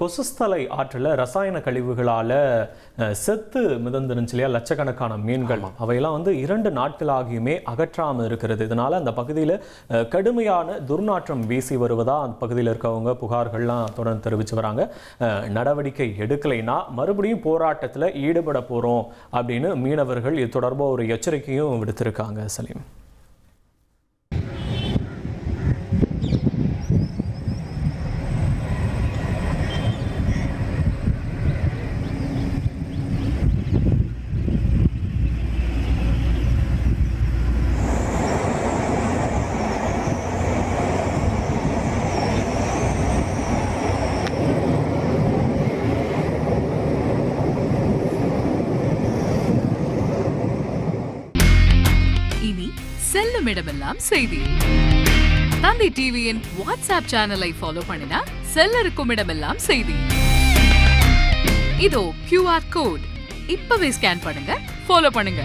கொசுஸ்தலை ஆற்றில் ரசாயன கழிவுகளால் செத்து மிதந்துருந்துச்சு இல்லையா லட்சக்கணக்கான மீன்கள். அவையெல்லாம் 2 நாட்களாகியுமே அகற்றாமல் இருக்கிறது. இதனால் அந்த பகுதியில் கடுமையான துர்நாற்றம் வீசி வருவதாக அந்த பகுதியில் இருக்கவங்க புகார்கள்லாம் தொடர்ந்து தெரிவித்து வராங்க. நடவடிக்கை எடுக்கலைன்னா மறுபடியும் போராட்டத்தில் ஈடுபட போகிறோம் அப்படின்னு மீனவர்கள் இது தொடர்பாக ஒரு எச்சரிக்கையும் விடுத்திருக்காங்க. சலீம், செல்லும் இடமெல்லாம் செய்தி. தந்தி டிவியின் வாட்ஸ்அப் சேனலை ஃபாலோ பண்ணினா செல்ல இருக்கும் இடமெல்லாம் செய்தி. இதோ QR கோட் இப்பவே ஸ்கேன் பண்ணுங்க, ஃபாலோ பண்ணுங்க.